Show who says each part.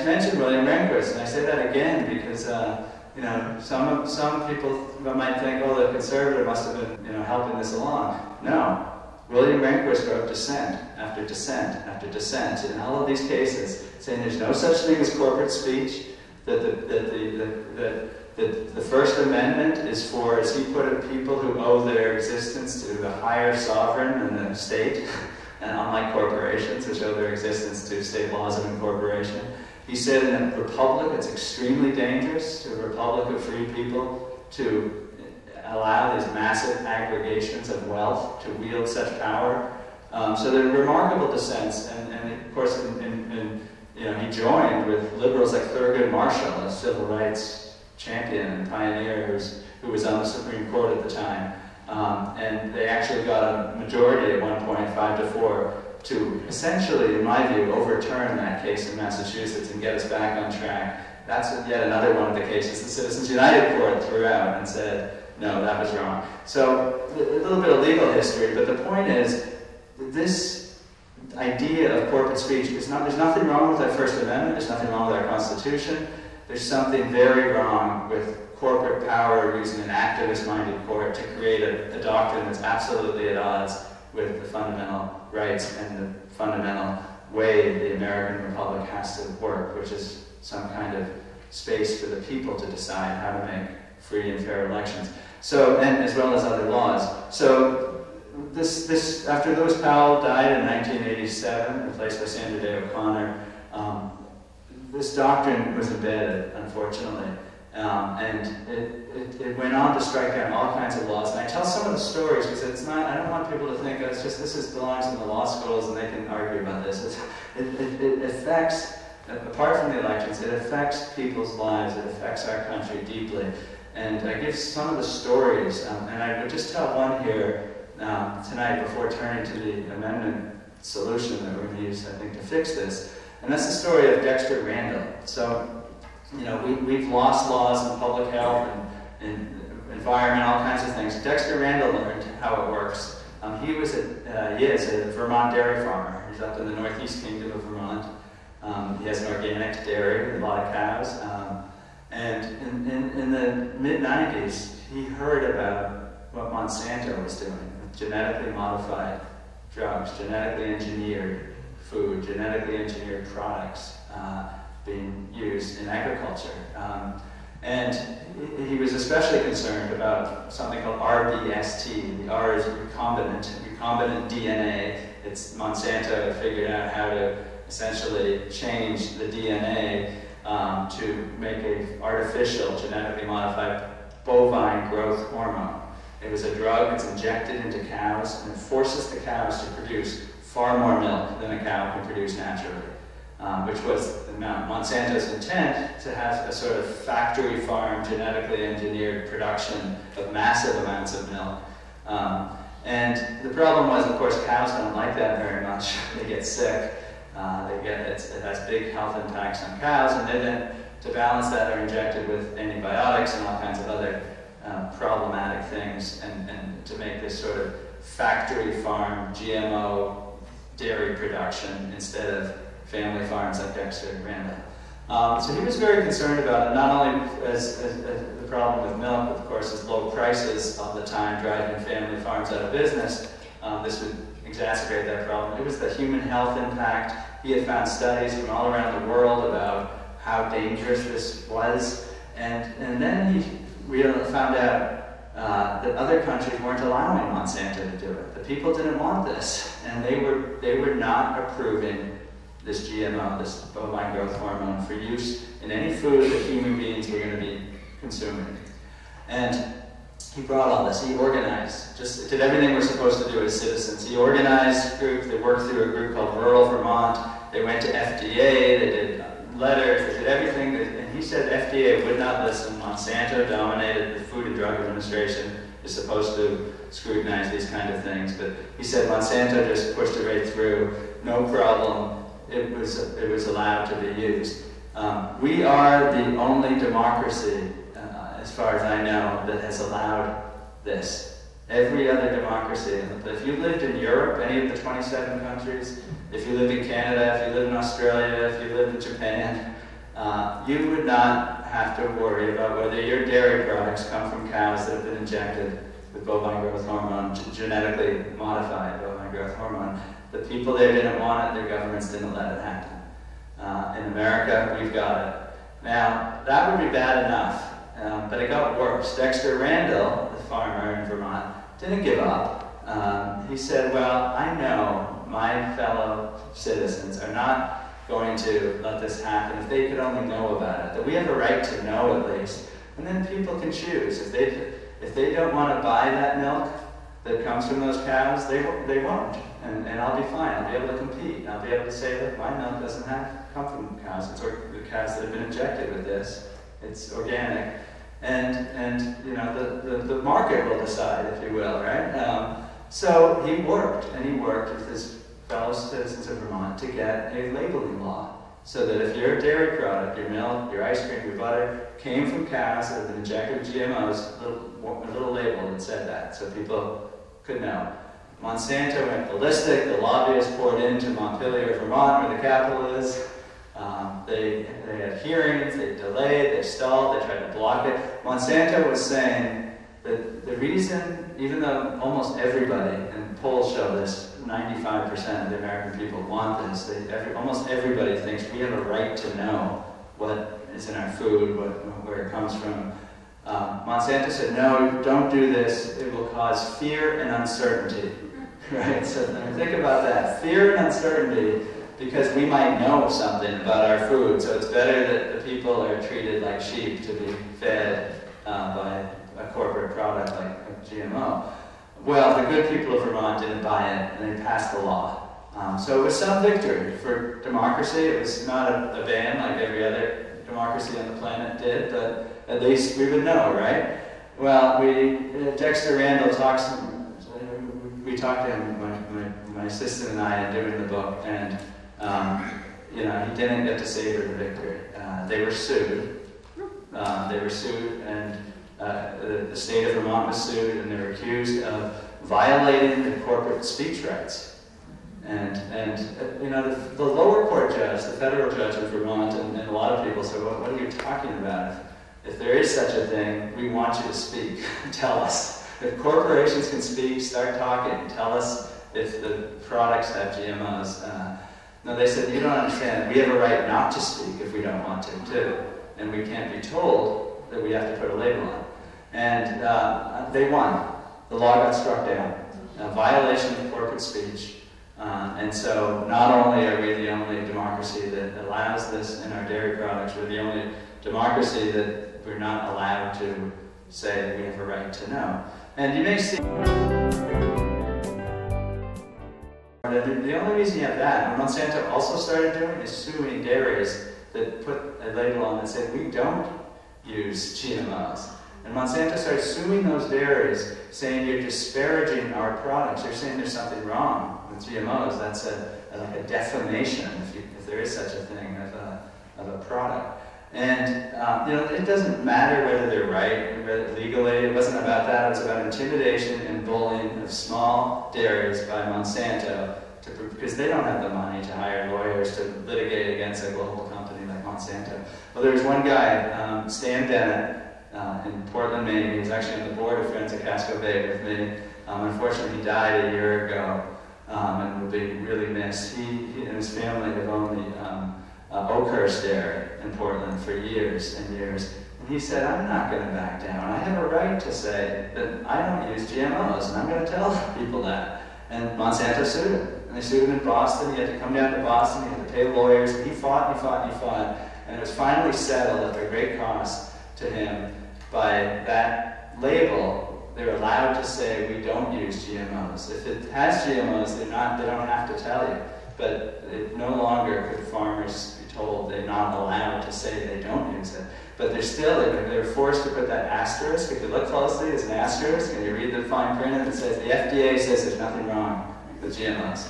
Speaker 1: mentioned William Rehnquist, and I say that again because you know, some people might think, oh, the conservative must have been, you know, helping this along. No. William Rehnquist wrote dissent after dissent after dissent in all of these cases, saying there's no such thing as corporate speech, that the First Amendment is for, as he put it, people who owe their existence to the higher sovereign and the state, and unlike corporations, which owe their existence to state laws of incorporation. He said in a republic it's extremely dangerous, to a republic of free people, to allow these massive aggregations of wealth to wield such power. So they're remarkable dissents, and of course, you know, he joined with liberals like Thurgood Marshall, a civil rights champion and pioneer who was on the Supreme Court at the time. And they actually got a majority at one point, 5-4, to essentially, in my view, overturn that case in Massachusetts and get us back on track. That's yet another one of the cases the Citizens United Court threw out and said, no, that was wrong. So, a little bit of legal history, but the point is, this idea of corporate speech is not, there's nothing wrong with our First Amendment, there's nothing wrong with our Constitution, there's something very wrong with corporate power using an activist-minded court to create a doctrine that's absolutely at odds with the fundamental rights and the fundamental way the American Republic has to work, which is some kind of space for the people to decide how to make free and fair elections. So, and as well as other laws. So, this after Lewis Powell died in 1987, replaced by Sandra Day O'Connor, this doctrine was embedded, unfortunately. And it went on to strike down all kinds of laws. And I tell some of the stories because it's not, I don't want people to think it's just this belongs in the law schools and they can argue about this. It affects, apart from the elections, it affects people's lives, it affects our country deeply. And I give some of the stories, and I would just tell one here tonight before turning to the amendment solution that we're going to use, I think, to fix this. And that's the story of Dexter Randall. So, you know, we've lost laws in public health and environment, all kinds of things. Dexter Randall learned how it works. He is a Vermont dairy farmer. He's up in the northeast kingdom of Vermont. He has an organic dairy, a lot of cows. And in the mid-90s, he heard about what Monsanto was doing with genetically modified drugs, genetically engineered food, genetically engineered products being used in agriculture. And he was especially concerned about something called RBST. The R is recombinant DNA. It's Monsanto figured out how to essentially change the DNA to make an artificial, genetically modified bovine growth hormone. It was a drug that's injected into cows, and it forces the cows to produce far more milk than a cow can produce naturally, which was Monsanto's intent, to have a sort of factory farm, genetically engineered production of massive amounts of milk. And the problem was, of course, cows don't like that very much. They get sick. It has big health impacts on cows, and they then, to balance that, are injected with antibiotics and all kinds of other problematic things, and to make this sort of factory farm GMO dairy production instead of family farms like Dexter Randall. So he was very concerned about it, not only as the problem with milk, but of course as low prices all the time driving family farms out of business. This would exacerbate that problem. It was the human health impact. He had found studies from all around the world about how dangerous this was, and then he found out that other countries weren't allowing Monsanto to do it. The people didn't want this, and they were not approving this GMO, this bovine growth hormone, for use in any food that human beings were going to be consuming. And he brought all this. He organized, just did everything we're supposed to do as citizens. He organized groups. They worked through a group called Rural Vermont. They went to FDA. They did letters. They did everything. And he said FDA would not listen. Monsanto dominated. The Food and Drug Administration is supposed to scrutinize these kind of things. But he said Monsanto just pushed it right through. No problem. It was allowed to be used. We are the only democracy, as far as I know, that has allowed this. Every other democracy, if you lived in Europe, any of the 27 countries, if you lived in Canada, if you lived in Australia, if you lived in Japan, you would not have to worry about whether your dairy products come from cows that have been injected with bovine growth hormone, genetically modified bovine growth hormone. The people there didn't want it, their governments didn't let it happen. In America, we've got it. Now, that would be bad enough, but it got worse. Dexter Randall, the farmer in Vermont, didn't give up. He said, well, I know my fellow citizens are not going to let this happen if they could only know about it, that we have a right to know at least, and then people can choose. If they don't want to buy that milk that comes from those cows, they won't, and I'll be fine. I'll be able to compete. I'll be able to say that my milk doesn't come from cows. It's the cows that have been injected with this. It's organic, and you know the market will decide, if you will, right? So he worked with his fellow citizens of Vermont to get a labeling law, so that if your dairy product, your milk, your ice cream, your butter, came from cows that have been injected with GMOs, a little label that said that, so people could know. Monsanto went ballistic. The lobbyists poured into Montpelier, Vermont, where the capital is. They had hearings, they delayed, they stalled, they tried to block it. Monsanto was saying that the reason, even though almost everybody, and polls show this, 95% of the American people want this, almost everybody thinks we have a right to know what is in our food, where it comes from. Monsanto said, no, don't do this, it will cause fear and uncertainty. Right? So think about that, fear and uncertainty, because we might know something about our food, so it's better that the people are treated like sheep to be fed by a corporate product like a GMO. Well, the good people of Vermont didn't buy it, and they passed the law. So it was some victory for democracy. It was not a ban like every other democracy on the planet did, but at least we would know, right? Well, Dexter Randall we talked to him, my assistant and I, in doing the book, and you know, he didn't get to savor the victory. They were sued. And the state of Vermont was sued, and they were accused of violating the corporate speech rights. And you know, the lower court judge, the federal judge of Vermont, and a lot of people said, well, what are you talking about? If there is such a thing, we want you to speak. Tell us. If corporations can speak, start talking. Tell us if the products have GMOs. No, they said, you don't understand. We have a right not to speak if we don't want to, too. And we can't be told that we have to put a label on. And they won. The law got struck down. A violation of corporate speech. And so not only are we the only democracy that allows this in our dairy products, we're the only democracy that we're not allowed to say we have a right to know. And you may see the only reason you have that, and Monsanto also started doing, is suing dairies that put a label on that said we don't use GMOs. And Monsanto started suing those dairies, saying you're disparaging our products. You're saying there's something wrong with GMOs. That's like a defamation, if there is such a thing, of a product. And you know, it doesn't matter whether they're right, whether legally. It wasn't about that. It was about intimidation and bullying of small dairies by Monsanto, because they don't have the money to hire lawyers to litigate against a global company like Monsanto. Well, there was one guy, Stan Bennett, in Portland, Maine. He was actually on the board of Friends of Casco Bay with me. Unfortunately, he died a year ago, and will be really missed. He and his family have owned the Oakhurst Dairy in Portland for years and years. And he said, I'm not going to back down. I have a right to say that I don't use GMOs, and I'm going to tell people that. And Monsanto sued him. And they sued him in Boston. He had to come down to Boston. He had to pay lawyers. And he fought, and he fought, and he fought. And it was finally settled at a great cost to him by that label. They're allowed to say we don't use GMOs. If it has GMOs, they don't have to tell you. But no longer could farmers be told they're not allowed to say they don't use it. But they're forced to put that asterisk. If you look closely, there's an asterisk, and you read the fine print, and it says the FDA says there's nothing wrong with GMOs.